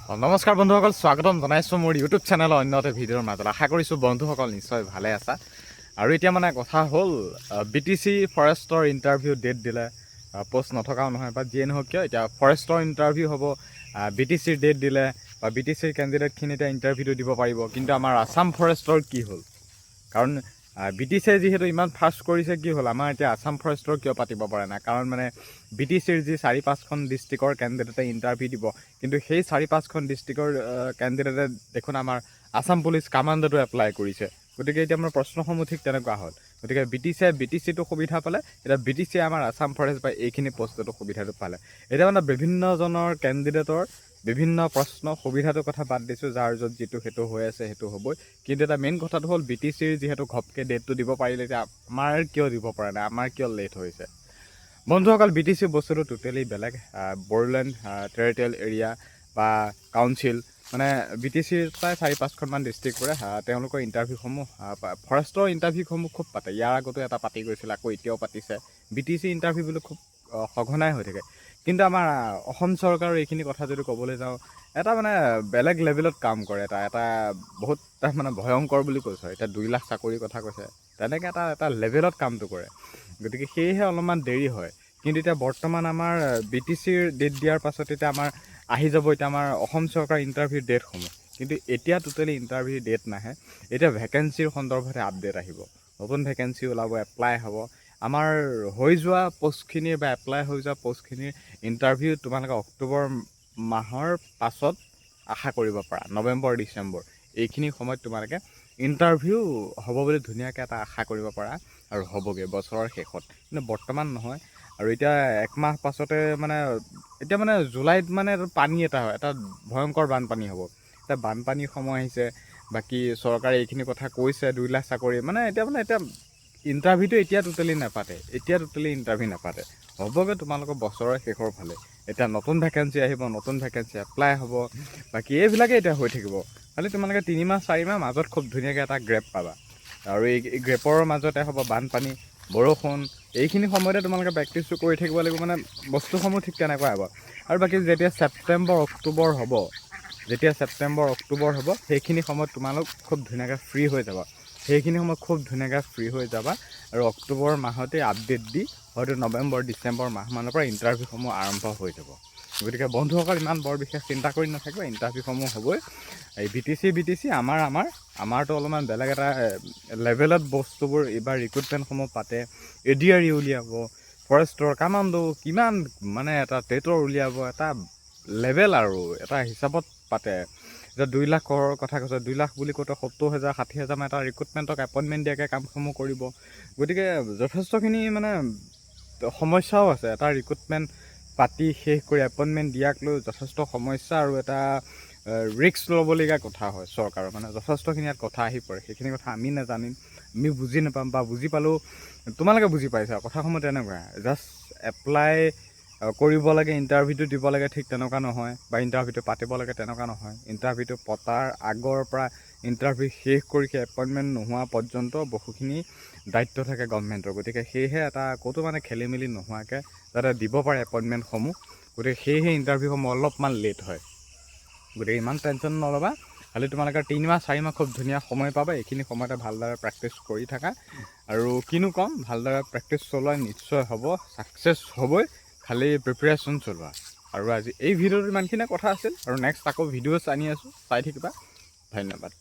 নমস্কাৰ বন্ধুসকল, স্বাগতম জনাইছোঁ মোৰ ইউটিউব চেনেলৰ অন্য এটা ভিডিঅ'ৰ মাজত। আশা কৰিছোঁ বন্ধুসকল নিশ্চয় ভালে আছা। আৰু এতিয়া মানে কথা হ'ল, BTC ফৰেষ্টৰ ইণ্টাৰভিউ ডেট দিলে, পোষ্ট নথকাও নহয় বা যিয়ে নহওক কিয় এতিয়া ফৰেষ্টৰ ইণ্টাৰভিউ হ'ব। BTCৰ ডেট দিলে বা BTCৰ কেণ্ডিডেটখিনি এতিয়া ইণ্টাৰভিউটো দিব পাৰিব। কিন্তু আমাৰ আছাম ফৰেষ্টৰ কি হ'ল? কাৰণ BTCয়ে যিহেতু ইমান ফাষ্ট কৰিছে, কি হ'ল আমাৰ এতিয়া আছাম ফৰেষ্টৰ কিয় পাতিব পৰা নাই? কাৰণ মানে BTCৰ যি 4-5খন ডিষ্ট্ৰিক্টৰ কেণ্ডিডেটে ইণ্টাৰভিউ দিব, কিন্তু সেই 4-5খন ডিষ্ট্ৰিক্টৰ কেণ্ডিডেটে দেখোন আমাৰ আছাম পুলিচ কামাণ্ডোটো এপ্লাই কৰিছে। গতিকে এতিয়া আমাৰ প্ৰশ্নসমূহ ঠিক তেনেকুৱা হ'ল। গতিকে BTCটো সুবিধা পালে, এতিয়া BTCয়ে আমাৰ আছাম ফৰেষ্ট বা এইখিনি পষ্টতো সুবিধাটো পালে। এতিয়া মানে বিভিন্নজনৰ কেণ্ডিডেটৰ বিভিন্ন প্ৰশ্ন সুবিধাটোৰ কথা বাদ দিছোঁ, যাৰ য'ত যিটো সেইটো হৈ আছে সেইটো হ'বই। কিন্তু এটা মেইন কথাটো হ'ল BTCৰ যিহেতু ঘপকৈ ডেটটো দিব পাৰিলে, এতিয়া আমাৰ কিয় দিব পৰা নাই, আমাৰ কিয় লেট হৈছে? বন্ধুসকল, BTC বস্তুটো টোটেলি বেলেগ। বড়োলেণ্ড টেৰিটৰিয়েল এৰিয়া বা কাউন্সিল, মানে BTCৰ প্ৰায় 4-5খনমান ডিষ্ট্ৰিক্ট পৰে। তেওঁলোকৰ ইণ্টাৰভিউসমূহ ফৰেষ্টৰ ইণ্টাৰভিউসমূহ খুব পাতে। ইয়াৰ আগতো এটা পাতি গৈছিল, আকৌ এতিয়াও পাতিছে। BTC ইণ্টাৰভিউবোৰ খুব সঘনাই হৈ থাকে। কিন্তু আমাৰ অসম চৰকাৰৰ এইখিনি কথা যদি ক'বলৈ যাওঁ, এটা মানে বেলেগ লেভেলত কাম কৰে। এটা বহুত মানে ভয়ংকৰ বুলি কৈছোঁ। এতিয়া 2 লাখ চাকৰিৰ কথা কৈছে, তেনেকৈ এটা লেভেলত কামটো কৰে। গতিকে সেয়েহে অলপমান দেৰি হয়। কিন্তু এতিয়া বৰ্তমান আমাৰ BTCৰ ডেট দিয়াৰ পাছত এতিয়া আমাৰ আহি যাব এতিয়া আমাৰ অসম চৰকাৰৰ ইণ্টাৰভিউ ডেটসমূহ। কিন্তু এতিয়া টোটেলি ইণ্টাৰভিউ ডেট নাহে। এতিয়া ভেকেঞ্চিৰ সন্দৰ্ভতে আপডেট আহিব, নতুন ভেকেঞ্চি ওলাব, এপ্লাই হ'ব। আমাৰ হৈ যোৱা পষ্টখিনিৰ বা এপ্লাই হৈ যোৱা পষ্টখিনিৰ ইণ্টাৰভিউ তোমালোকে অক্টোবৰ মাহৰ পাছত আশা কৰিব পাৰা। নৱেম্বৰ ডিচেম্বৰ এইখিনি সময়ত তোমালোকে ইণ্টাৰভিউ হ'ব বুলি ধুনীয়াকৈ এটা আশা কৰিব পাৰা, আৰু হ'বগৈ বছৰৰ শেষত। কিন্তু বৰ্তমান নহয়। আৰু এতিয়া 1 মাহ পাছতে মানে এতিয়া মানে জুলাইত মানে পানী এটা হয়, এটা ভয়ংকৰ বানপানী হ'ব। এতিয়া বানপানীৰ সময় আহিছে, বাকী চৰকাৰে এইখিনি কথা কৈছে 2 লাখ চাকৰি মানে এতিয়া ইণ্টাৰভিউটো এতিয়া টোটেলি নাপাতে। ইণ্টাৰভিউ নাপাতে, হ'বগৈ তোমালোকৰ বছৰৰ শেষৰ ফালে। এতিয়া নতুন ভেকেঞ্চি আহিব, নতুন ভেকেঞ্চি এপ্লাই হ'ব, বাকী এইবিলাকেই এতিয়া হৈ থাকিব। খালি তোমালোকে 3-4 মাহ মাজত খুব ধুনীয়াকৈ এটা গ্ৰেপ পাবা। আৰু এই গ্ৰেপৰ মাজতে হ'ব বানপানী, বৰষুণ, এইখিনি সময়তে তোমালোকে প্ৰেক্টিচটো কৰি থাকিব লাগিব। মানে বস্তুসমূহ ঠিক তেনেকুৱা হ'ব। আৰু বাকী যেতিয়া ছেপ্টেম্বৰ অক্টোবৰ হ'ব, সেইখিনি সময়ত তোমালোক খুব ধুনীয়াকৈ ফ্ৰী হৈ যাবা। আৰু অক্টোবৰ মাহতে আপডেট দি হয়তো নৱেম্বৰ ডিচেম্বৰ মাহমানৰ পৰা ইণ্টাৰভিউসমূহ আৰম্ভ হৈ যাব। গতিকে বন্ধুসকল, ইমান বৰ বিশেষ চিন্তা কৰি নাথাকিবা, ইণ্টাৰভিউসমূহ হ'বই। এই BTC আমাৰতো অলপমান বেলেগ এটা লেভেলত বস্তুবোৰ এইবাৰ ৰিক্ৰুটমেণ্টসমূহ পাতে। ADRE উলিয়াব, ফৰেষ্টৰ কামাণ্ডো কিমান মানে এটা টেটৰ উলিয়াব, এটা লেভেল আৰু এটা হিচাপত পাতে। এতিয়া 2 লাখৰ কথা কৈছে, 2 লাখ বুলি কওঁতে 70,000 60,000 এটা ৰিক্ৰুটমেণ্টক এপইণ্টমেণ্ট দিয়াকৈ কামসমূহ কৰিব। গতিকে যথেষ্টখিনি মানে সমস্যাও আছে। এটা ৰিক্ৰুটমেণ্ট পাতি শেষ কৰি এপইণ্টমেণ্ট দিয়াক লৈ যথেষ্ট সমস্যা আৰু এটা ৰিস্ক ল'বলগীয়া কথা হয়। চৰকাৰৰ মানে যথেষ্টখিনি ইয়াত কথা আহি পৰে। সেইখিনি কথা আমি নাজানিম, আমি বুজি নাপাম, বা বুজি পালেও তোমালোকে বুজি পাইছা। কথাসমূহ তেনেকুৱা, জাষ্ট এপ্লাই কৰিব লাগে, ইণ্টাৰভিউটো দিব লাগে, ঠিক তেনেকুৱা নহয়। বা ইণ্টাৰভিউটো পাতিব লাগে, তেনেকুৱা নহয়। ইণ্টাৰভিউটো পতাৰ আগৰ পৰা ইণ্টাৰভিউ শেষ কৰি সেই এপইণ্টমেণ্ট নোহোৱা পৰ্যন্ত বহুখিনি দায়িত্ব থাকে গভৰ্ণমেণ্টৰ। গতিকে সেয়েহে এটা ক'তো মানে খেলি মেলি নোহোৱাকৈ যাতে দিব পাৰে এপইণ্টমেণ্টসমূহ। গতিকে সেয়েহে ইণ্টাৰভিউসমূহ অলপমান লেট হয়। গতিকে ইমান টেনশ্যন নল'বা। খালি তোমালোকে 3-4 মাহ খুব ধুনীয়া সময় পাবা। এইখিনি সময়তে ভালদৰে প্ৰেক্টিচ কৰি থাকা। আৰু কিনো ক'ম, ভালদৰে প্ৰেক্টিচ চলোৱা, নিশ্চয় হ'ব, ছাকচেছ হ'বই। খালি প্ৰিপেৰেশ্যন চলোৱা। আৰু আজি এই ভিডিঅ'টোত ইমানখিনিয়ে কথা আছিল, আৰু নেক্সট আকৌ ভিডিঅ'ছ আনি আছোঁ, চাই থাকিবা। ধন্যবাদ।